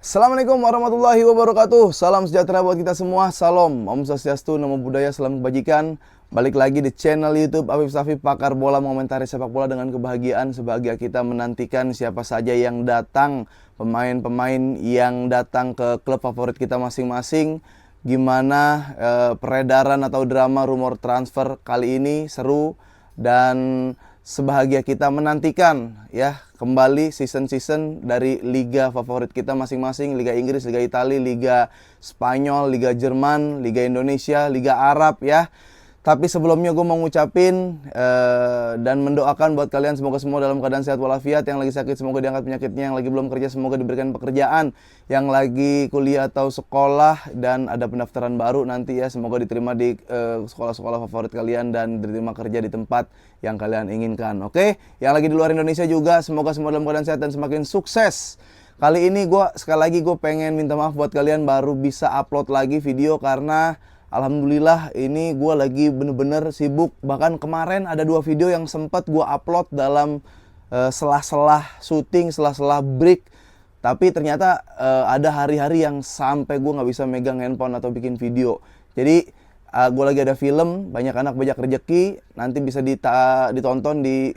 Assalamualaikum warahmatullahi wabarakatuh. Salam sejahtera buat kita semua. Salam, Om Swastiastu, Namo Buddhaya, salam kebajikan. Balik lagi di channel YouTube Afif Safif, pakar bola mengomentari sepak bola dengan kebahagiaan. Sebahagia kita menantikan siapa saja yang datang, pemain-pemain yang datang ke klub favorit kita masing-masing. Gimana peredaran atau drama rumor transfer kali ini seru, dan sebahagia kita menantikan ya kembali season-season dari liga favorit kita masing-masing, Liga Inggris, Liga Italia, Liga Spanyol, Liga Jerman, Liga Indonesia, Liga Arab ya. Tapi sebelumnya gue mau ngucapin dan mendoakan buat kalian semoga semua dalam keadaan sehat walafiat. Yang lagi sakit semoga diangkat penyakitnya, yang lagi belum kerja semoga diberikan pekerjaan, yang lagi kuliah atau sekolah dan ada pendaftaran baru nanti ya semoga diterima di sekolah-sekolah favorit kalian dan diterima kerja di tempat yang kalian inginkan. Oke, yang lagi di luar Indonesia juga semoga semua dalam keadaan sehat dan semakin sukses. Kali ini sekali lagi gue pengen minta maaf buat kalian baru bisa upload lagi video karena alhamdulillah ini gue lagi bener-bener sibuk. Bahkan kemarin ada 2 video yang sempat gue upload dalam selah-selah syuting, selah-selah break. Tapi ternyata ada hari-hari yang sampai gue gak bisa megang handphone atau bikin video. Jadi gue lagi ada film Banyak Anak Banyak Rejeki, nanti bisa ditonton di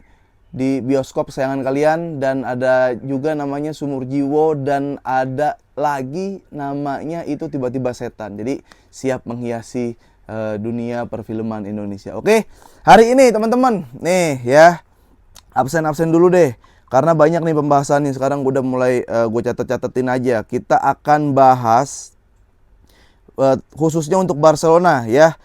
bioskop kesayangan kalian. Dan ada juga namanya Sumur Jiwo, dan ada lagi namanya itu Tiba-Tiba Setan. Jadi siap menghiasi dunia perfilman Indonesia. Oke, hari ini teman-teman nih ya, absen dulu deh karena banyak nih pembahasannya. Sekarang udah mulai gue catet-catetin aja. Kita akan bahas khususnya untuk Barcelona ya,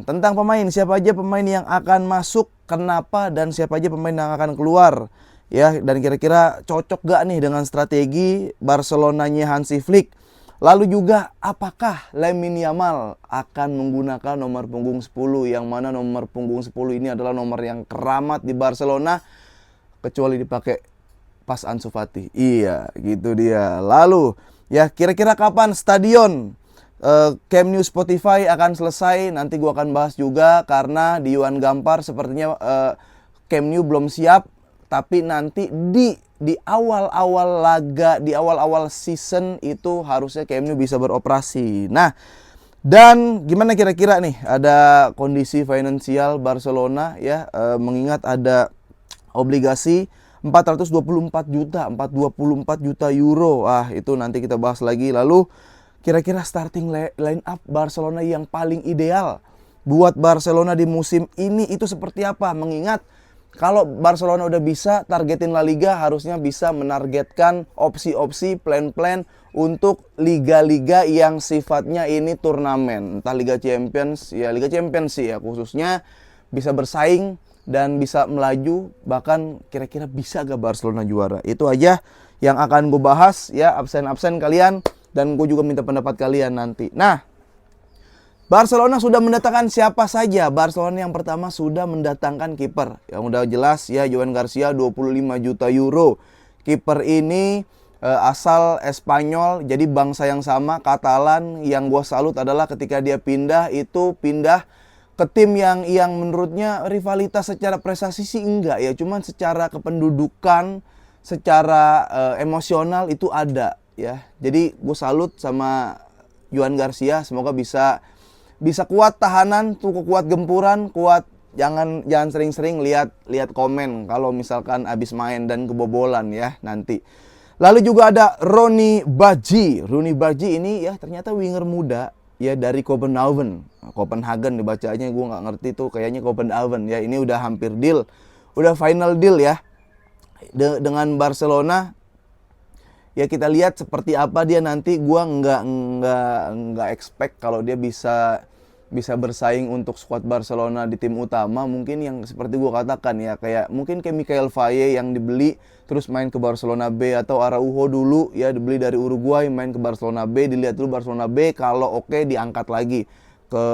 tentang pemain, siapa aja pemain yang akan masuk, kenapa, dan siapa aja pemain yang akan keluar ya, dan kira-kira cocok gak nih dengan strategi Barcelonanya Hansi Flick. Lalu juga apakah Lamine Yamal akan menggunakan nomor punggung 10, yang mana nomor punggung 10 ini adalah nomor yang keramat di Barcelona kecuali dipakai pas Ansu Fati. Iya, gitu dia. Lalu ya kira-kira kapan stadion Camp Nou Spotify akan selesai, nanti gua akan bahas juga karena di Johan Gampar sepertinya Camp Nou belum siap, tapi nanti di awal-awal laga, di awal-awal season itu harusnya Camp Nou bisa beroperasi. Nah, dan gimana kira-kira nih ada kondisi finansial Barcelona ya, mengingat ada obligasi 424 juta euro. Itu nanti kita bahas lagi. Lalu kira-kira starting line up Barcelona yang paling ideal buat Barcelona di musim ini itu seperti apa? Mengingat kalau Barcelona udah bisa targetin La Liga, harusnya bisa menargetkan opsi-opsi, plan-plan untuk liga-liga yang sifatnya ini turnamen. Entah Liga Champions sih ya khususnya, bisa bersaing dan bisa melaju. Bahkan kira-kira bisa gak Barcelona juara? Itu aja yang akan gue bahas ya, absen-absen kalian. Dan gue juga minta pendapat kalian nanti. Nah, Barcelona sudah mendatangkan siapa saja? Barcelona yang pertama sudah mendatangkan kiper. Yang udah jelas ya, Joan Garcia 25 juta euro. Kiper ini asal Espanyol, jadi bangsa yang sama, Katalan. Yang gue salut adalah ketika dia pindah ke tim yang menurutnya rivalitas secara prestasi sih enggak ya. Cuman secara kependudukan, secara emosional itu ada. Ya, jadi gue salut sama Joan Garcia. Semoga bisa kuat tahanan, kuat gempuran, jangan sering-sering lihat komen kalau misalkan abis main dan kebobolan ya nanti. Lalu juga ada Ronny Badji. Ronny Badji ini ya ternyata winger muda ya dari Copenhagen dibacanya, gue nggak ngerti tuh, kayaknya Copenhagen ya. Ini udah hampir deal, udah final deal ya dengan Barcelona. Ya kita lihat seperti apa dia nanti. Gua nggak expect kalau dia bisa bersaing untuk skuad Barcelona di tim utama. Mungkin yang seperti gua katakan ya, kayak Michael Faye yang dibeli terus main ke Barcelona B, atau Araujo dulu ya dibeli dari Uruguay main ke Barcelona B, dilihat dulu Barcelona B, kalau oke diangkat lagi ke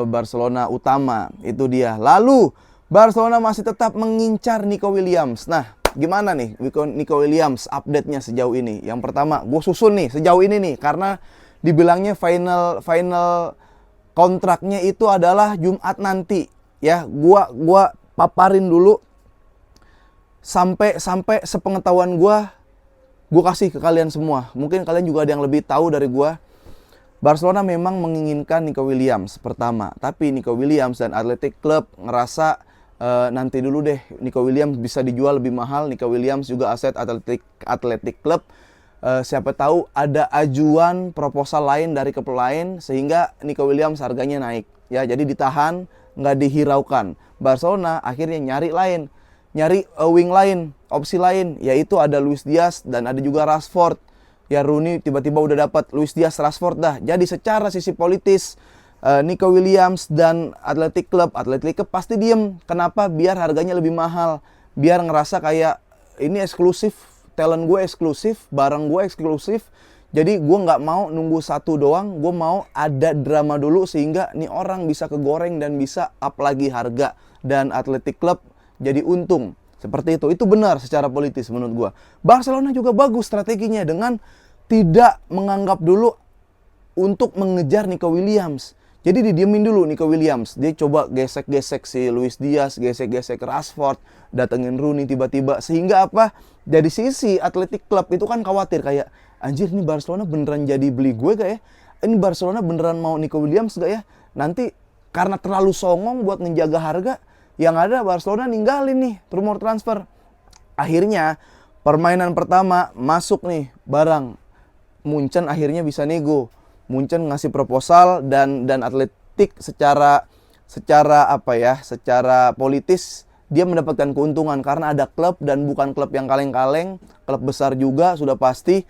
Barcelona utama. Itu dia. Lalu Barcelona masih tetap mengincar Nico Williams. Nah, gimana nih Nico Williams update-nya sejauh ini? Yang pertama, gue susun nih sejauh ini nih, karena dibilangnya final kontraknya itu adalah Jumat nanti. Ya, gua paparin dulu sampai sepengetahuan gua gue kasih ke kalian semua. Mungkin kalian juga ada yang lebih tahu dari gue. Barcelona memang menginginkan Nico Williams pertama, tapi Nico Williams dan Athletic Club ngerasa nanti dulu deh, Nico Williams bisa dijual lebih mahal. Nico Williams juga aset Athletic Club. Siapa tahu ada ajuan proposal lain dari klub lain sehingga Nico Williams harganya naik. Ya, jadi ditahan, nggak dihiraukan. Barcelona akhirnya nyari wing lain, opsi lain, yaitu ada Luis Diaz dan ada juga Rashford. Ya, Rooney tiba-tiba udah dapat, Luis Diaz, Rashford dah. Jadi secara sisi politis Nico Williams dan Athletic Club pasti diem. Kenapa? Biar harganya lebih mahal, biar ngerasa kayak ini eksklusif, talent gue eksklusif, barang gue eksklusif. Jadi gue nggak mau nunggu satu doang, gue mau ada drama dulu sehingga nih orang bisa kegoreng dan bisa up lagi harga, dan Athletic Club jadi untung. Seperti itu. Itu benar secara politis menurut gue. Barcelona juga bagus strateginya dengan tidak menganggap dulu untuk mengejar Nico Williams. Jadi didiemin dulu Nico Williams. Dia coba gesek-gesek si Luis Diaz, gesek-gesek Rashford, datengin Rooney tiba-tiba. Sehingga apa? Dari sisi Athletic Club itu kan khawatir kayak, anjir ini Barcelona beneran jadi beli gue gak ya? Ini Barcelona beneran mau Nico Williams gak ya? Nanti karena terlalu songong buat menjaga harga, yang ada Barcelona ninggalin nih rumor transfer. Akhirnya permainan pertama masuk nih barang. Munchen akhirnya bisa nego. Munchen ngasih proposal dan Atletik secara politis dia mendapatkan keuntungan karena ada klub dan bukan klub yang kaleng-kaleng, klub besar juga sudah pasti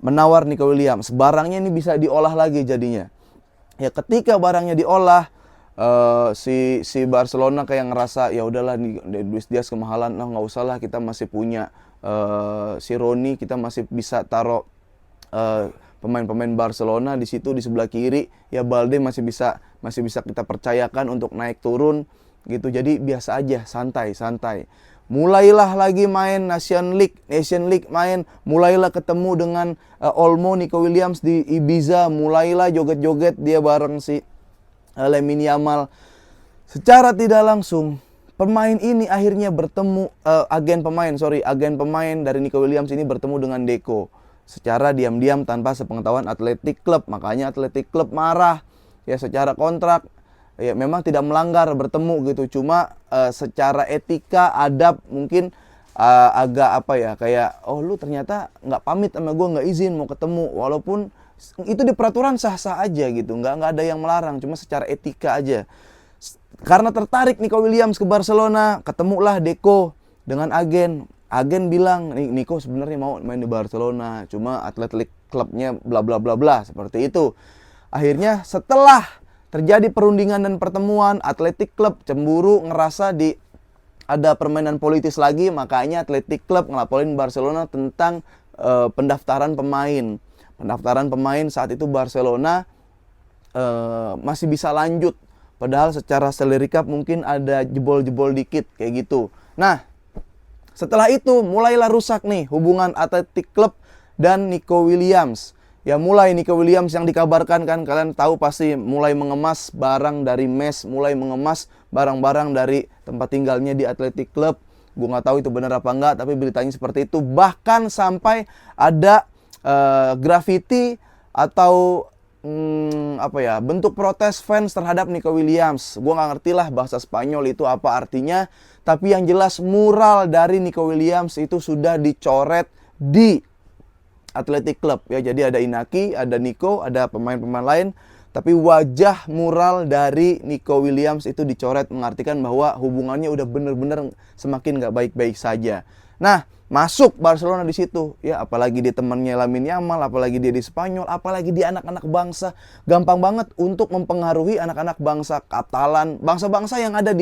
menawar Nico Williams. Barangnya ini bisa diolah lagi jadinya. Ya ketika barangnya diolah, si Barcelona kayak ngerasa ya udahlah Luis Diaz kemahalan, nggak usah lah, kita masih punya si Rooney, kita masih bisa taruh pemain-pemain Barcelona di situ di sebelah kiri, ya Balde masih bisa kita percayakan untuk naik turun gitu. Jadi biasa aja, santai. Mulailah lagi main Nation League main, mulailah ketemu dengan Olmo, Nico Williams di Ibiza, mulailah joget-joget dia bareng si Lamine Yamal. Secara tidak langsung pemain ini akhirnya bertemu agen pemain dari Nico Williams ini bertemu dengan Deco secara diam-diam tanpa sepengetahuan Athletic Club. Makanya Athletic Club marah. Ya secara kontrak ya memang tidak melanggar bertemu gitu, cuma secara etika adab mungkin agak kayak lu ternyata nggak pamit sama gue, nggak izin mau ketemu, walaupun itu di peraturan sah-sah aja gitu, nggak ada yang melarang, cuma secara etika aja. Karena tertarik Nico Williams ke Barcelona, ketemulah Deco dengan agen bilang, Nico sebenarnya mau main di Barcelona, cuma Athletic Clubnya bla bla bla bla, seperti itu. Akhirnya setelah terjadi perundingan dan pertemuan, Athletic Club cemburu, ngerasa ada permainan politis lagi, makanya Athletic Club ngelaporin Barcelona tentang pendaftaran pemain. Pendaftaran pemain saat itu Barcelona masih bisa lanjut, padahal secara salary cap mungkin ada jebol-jebol dikit kayak gitu. Nah, setelah itu mulailah rusak nih hubungan Athletic Club dan Nico Williams. Ya mulai Nico Williams yang dikabarkan kan kalian tahu pasti mulai mengemas barang dari mes, mulai mengemas barang-barang dari tempat tinggalnya di Athletic Club. Gue nggak tahu itu benar apa enggak, tapi beritanya seperti itu. Bahkan sampai ada graffiti atau bentuk protes fans terhadap Nico Williams. Gue nggak ngerti lah bahasa Spanyol itu apa artinya. Tapi yang jelas mural dari Nico Williams itu sudah dicoret di Athletic Club. Ya, jadi ada Inaki, ada Nico, ada pemain-pemain lain. Tapi wajah mural dari Nico Williams itu dicoret, mengartikan bahwa hubungannya udah bener-bener semakin nggak baik-baik saja. Nah, masuk Barcelona di situ. Ya, apalagi dia temannya Lamine Yamal, apalagi dia di Spanyol, apalagi dia anak-anak bangsa. Gampang banget untuk mempengaruhi anak-anak bangsa Katalan, bangsa-bangsa yang ada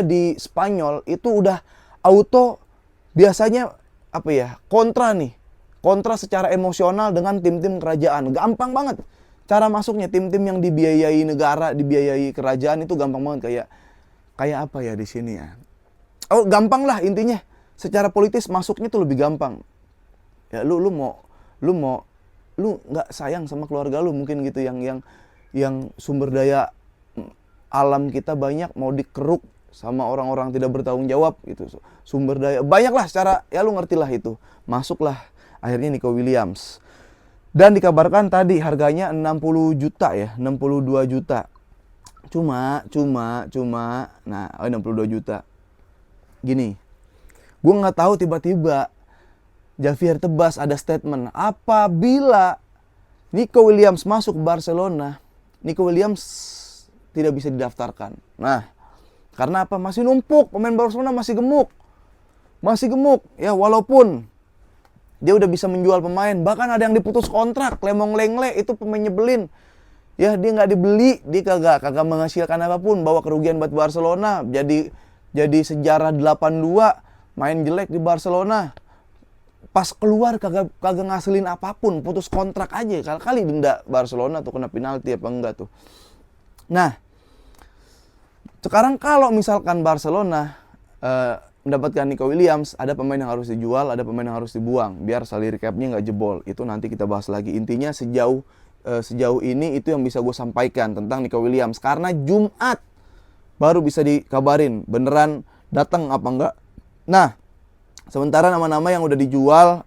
di Spanyol itu udah auto biasanya kontra secara emosional dengan tim-tim kerajaan. Gampang banget cara masuknya, tim-tim yang dibiayai negara, dibiayai kerajaan itu gampang banget, kayak apa ya di sini ya. Gampang lah intinya. Secara politis masuknya tuh lebih gampang. Ya lu nggak sayang sama keluarga lu mungkin gitu, yang sumber daya alam kita banyak mau dikeruk sama orang-orang tidak bertanggung jawab gitu. Sumber daya banyak lah, secara ya lu ngerti lah itu. Masuklah Akhirnya Nico Williams. Dan dikabarkan tadi harganya 60 juta ya, 62 juta. Cuma, nah 62 juta. Gini, gue nggak tahu tiba-tiba Javier Tebas ada statement, apabila Nico Williams masuk Barcelona, Nico Williams tidak bisa didaftarkan. Nah, karena apa? Masih numpuk, pemain Barcelona masih gemuk. Ya, walaupun dia udah bisa menjual pemain, bahkan ada yang diputus kontrak, Lemong Lengle itu pemain nyebelin. Ya, dia nggak dibeli, dia kagak menghasilkan apapun, bawa kerugian buat Barcelona, jadi sejarah 8-2, main jelek di Barcelona. Pas keluar kagak ngasilin apapun, putus kontrak aja. Kali denda Barcelona tuh, kena penalti apa enggak tuh. Nah, sekarang kalau misalkan Barcelona mendapatkan Nico Williams, ada pemain yang harus dijual, ada pemain yang harus dibuang, biar salary cap-nya nggak jebol. Itu nanti kita bahas lagi. Intinya sejauh ini itu yang bisa gue sampaikan tentang Nico Williams. Karena Jumat baru bisa dikabarin beneran datang apa enggak. Nah, sementara nama-nama yang udah dijual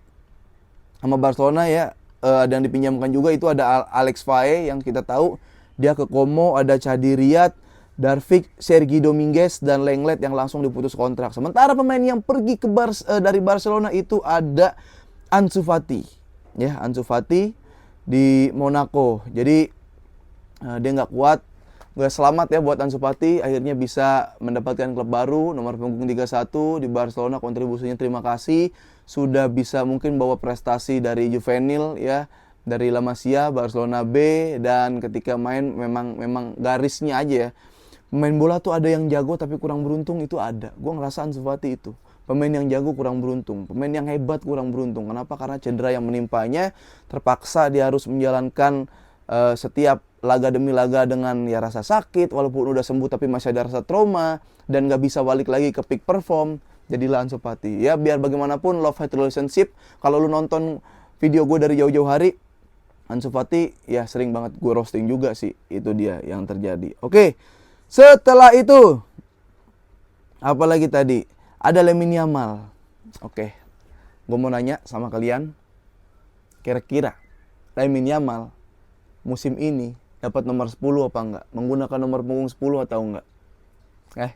sama Barcelona ya, ada yang dipinjamkan juga, itu ada Alex Faye yang kita tahu dia ke Como, ada Chadi Riyad, Darvik, Sergi Dominguez, dan Lenglet yang langsung diputus kontrak. Sementara pemain yang pergi dari Barcelona itu ada Ansu Fati. Ya, Ansu Fati di Monaco. Jadi dia nggak kuat. Gue selamat ya buat Ansu Fati, akhirnya bisa mendapatkan klub baru, nomor punggung 31 di Barcelona, kontribusinya terima kasih. Sudah bisa mungkin bawa prestasi dari juvenil ya, dari La Masia, Barcelona B, dan ketika main memang garisnya aja ya. Pemain bola tuh ada yang jago tapi kurang beruntung, itu ada. Gue ngerasa Ansu Fati itu. Pemain yang jago kurang beruntung, pemain yang hebat kurang beruntung. Kenapa? Karena cedera yang menimpanya, terpaksa dia harus menjalankan setiap laga demi laga dengan ya rasa sakit, walaupun udah sembuh tapi masih ada rasa trauma dan gak bisa balik lagi ke peak perform. Jadilah Ansu Fati. Ya biar bagaimanapun love hate relationship, kalau lu nonton video gue dari jauh-jauh hari, Ansu Fati ya sering banget gue roasting juga sih. Itu dia yang terjadi. Oke. Setelah itu, apalagi tadi? Ada Lamine Yamal. Oke, gue mau nanya sama kalian, kira-kira Lamine Yamal musim ini dapat nomor 10 apa enggak? Menggunakan nomor punggung 10 atau enggak?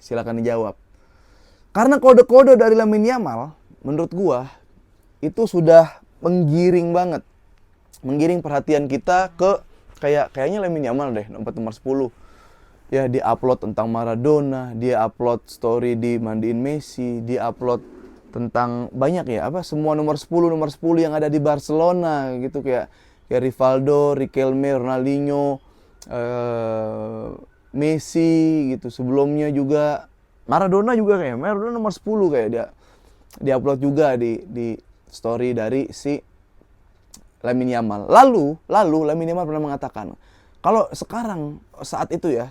Silakan dijawab. Karena kode-kode dari Lamine Yamal, menurut gue, itu sudah menggiring banget. Menggiring perhatian kita ke kayaknya Lamine Yamal deh, nomor 10. Ya, dia upload tentang Maradona, dia upload story di mandiin Messi, dia upload tentang banyak ya, semua nomor 10 yang ada di Barcelona gitu, kayak Rivaldo, Riquelme, Ronaldinho, Messi gitu. Sebelumnya juga Maradona nomor 10 kayak dia upload juga di story dari si Lamine Yamal. Lalu Lamine Yamal pernah mengatakan, kalau sekarang saat itu ya,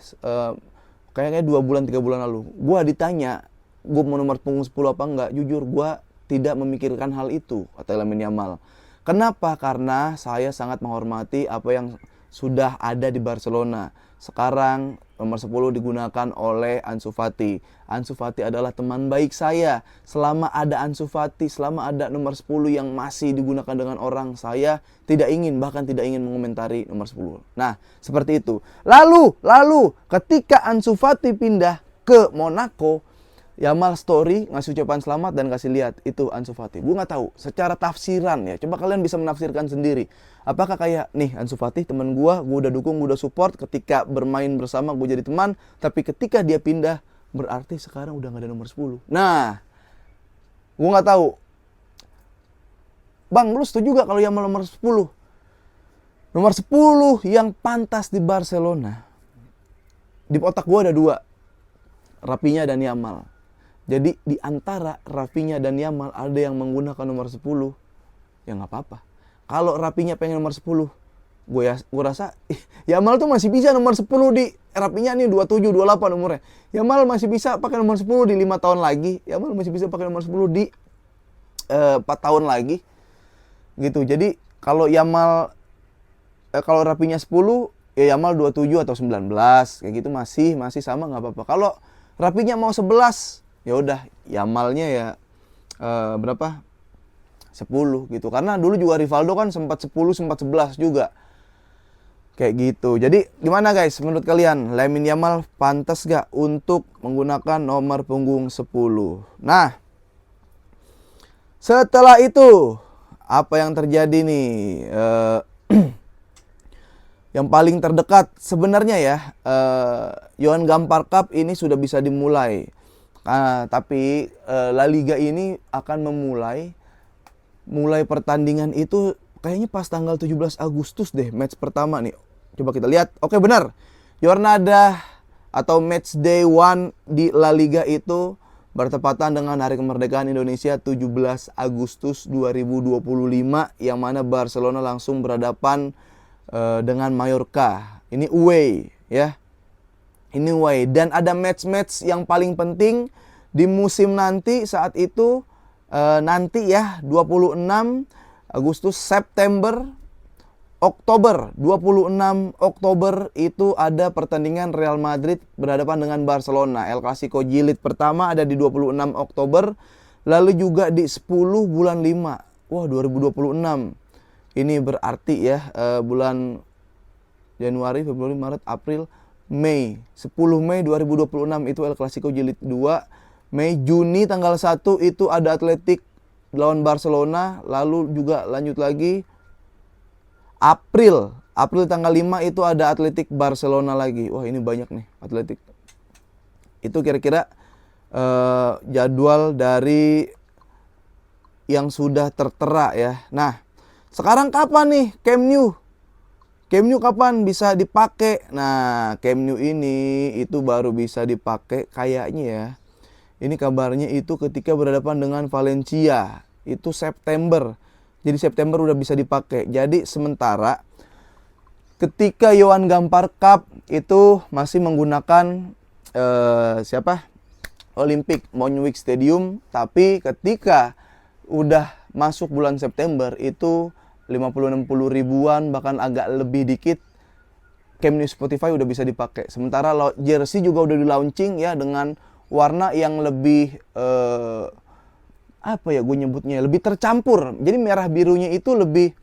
kayaknya 2 bulan 3 bulan lalu, gue ditanya gue mau nomor punggung 10 apa enggak, jujur gue tidak memikirkan hal itu, kata Lamine Yamal. Kenapa? Karena saya sangat menghormati apa yang sudah ada di Barcelona. Sekarang nomor 10 digunakan oleh Ansu Fati. Ansu Fati adalah teman baik saya. Selama ada Ansu Fati, selama ada nomor 10 yang masih digunakan dengan orang, saya bahkan tidak ingin mengomentari nomor 10. Nah, seperti itu. Lalu ketika Ansu Fati pindah ke Monaco, Yamal story ngasih ucapan selamat dan kasih lihat itu Ansu Fati. Gue nggak tahu secara tafsiran ya. Coba kalian bisa menafsirkan sendiri. Apakah kayak nih Ansu Fati teman gue udah dukung, gue udah support ketika bermain bersama, gue jadi teman. Tapi ketika dia pindah berarti sekarang udah nggak ada nomor 10. Nah, gue nggak tahu. Bang, lu setuju gak kalau Yamal nomor 10? Nomor 10 yang pantas di Barcelona. Di otak gue ada 2. Rafinha dan Yamal. Jadi di antara Rafinha dan Yamal ada yang menggunakan nomor 10, ya nggak apa-apa. Kalau Rafinha pengen nomor 10, gue rasa Yamal tuh masih bisa nomor 10 di Rafinha nih 27, 28 umurnya. Yamal masih bisa pakai nomor 10 di 5 tahun lagi. Yamal masih bisa pakai nomor 10 di 4 tahun lagi. Gitu. Jadi kalau Rafinha 10, ya Yamal 27 atau 19, kayak gitu masih sama nggak apa-apa. Kalau Rafinha mau 11, ya udah Yamalnya ya berapa? 10 gitu. Karena dulu juga Rivaldo kan sempat 10, sempat 11 juga. Kayak gitu. Jadi gimana guys menurut kalian? Lamine Yamal pantas gak untuk menggunakan nomor punggung 10? Nah, setelah itu apa yang terjadi nih? Yang paling terdekat sebenarnya ya, Johan Gamper Cup ini sudah bisa dimulai. Tapi La Liga ini akan mulai pertandingan itu kayaknya pas tanggal 17 Agustus deh, match pertama nih. Coba kita lihat. Oke, benar. Jornada atau match day 1 di La Liga itu bertepatan dengan Hari Kemerdekaan Indonesia 17 Agustus 2025 yang mana Barcelona langsung berhadapan dengan Mallorca. Ini away ya. Ini away dan ada match-match yang paling penting di musim nanti saat itu nanti ya 26 Agustus, September, Oktober. 26 Oktober itu ada pertandingan Real Madrid berhadapan dengan Barcelona. El Clasico jilid pertama ada di 26 Oktober. Lalu juga di 10 bulan 5. Wah, 2026. Ini berarti ya bulan Januari, Februari, Maret, April, Mei. 10 Mei 2026 itu El Clasico jilid 2. Mei, Juni tanggal 1 itu ada Atletik lawan Barcelona. Lalu juga lanjut lagi April tanggal 5 itu ada Atletik Barcelona lagi. Wah, ini banyak nih Atletik. Itu kira-kira jadwal dari yang sudah tertera ya. Nah, sekarang kapan nih Camp Nou? Camp Nou kapan bisa dipakai? Nah, Camp Nou ini itu baru bisa dipakai kayaknya ya. Ini kabarnya itu ketika berhadapan dengan Valencia. Itu September. Jadi September udah bisa dipakai. Jadi sementara ketika Johan Gamper Cup itu masih menggunakan Olympic Montjuic Stadium. Tapi ketika udah masuk bulan September itu 50-60 ribuan bahkan agak lebih dikit Camp Nou Spotify udah bisa dipakai. Sementara jersey juga udah di launching ya dengan warna yang lebih apa ya gue nyebutnya, lebih tercampur. Jadi merah birunya itu lebih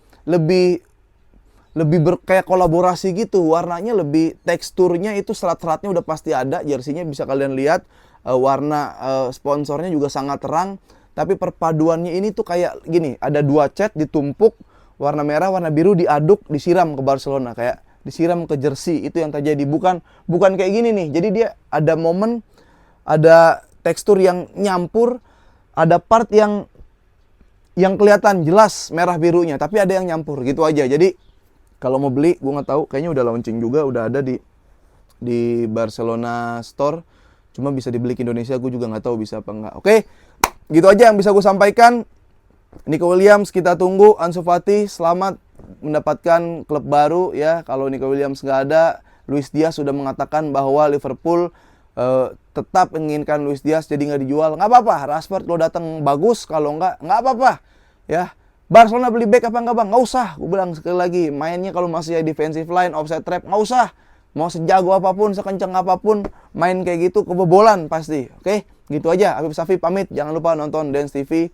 kayak kolaborasi gitu. Warnanya lebih, teksturnya itu serat-seratnya udah pasti ada. Jersey-nya bisa kalian lihat, warna sponsornya juga sangat terang. Tapi perpaduannya ini tuh kayak gini, ada dua cat ditumpuk, warna merah, warna biru diaduk, disiram ke Barcelona, kayak disiram ke jersey. Itu yang terjadi, bukan kayak gini nih. Jadi dia ada momen, ada tekstur yang nyampur, ada part yang kelihatan jelas merah birunya, tapi ada yang nyampur gitu aja. Jadi kalau mau beli, gue nggak tahu, kayaknya udah launching juga, udah ada di Barcelona Store. Cuma bisa dibeli ke Indonesia, gue juga nggak tahu bisa apa enggak. Oke, gitu aja yang bisa gue sampaikan. Nico Williams kita tunggu. Ansu Fati selamat mendapatkan klub baru ya. Kalau Nico Williams nggak ada, Luis Diaz sudah mengatakan bahwa Liverpool tetap menginginkan Luis Diaz, jadi nggak dijual. Nggak apa-apa, Rashford lo datang bagus, kalau nggak apa-apa ya. Barcelona beli back apa nggak bang? Nggak usah, gue bilang sekali lagi, mainnya kalau masih ya defensive line, offside trap, nggak usah. Mau sejago apapun, sekencang apapun, main kayak gitu kebobolan pasti. Oke, gitu aja. Habib Safi pamit. Jangan lupa nonton Dance TV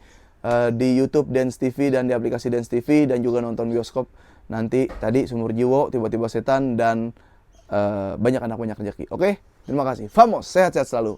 di YouTube Dance TV dan di aplikasi Dance TV, dan juga nonton bioskop nanti tadi Sumur Jiwo, Tiba-tiba Setan, dan banyak anak banyak rezeki. Oke, terima kasih. Vamos, sehat-sehat selalu.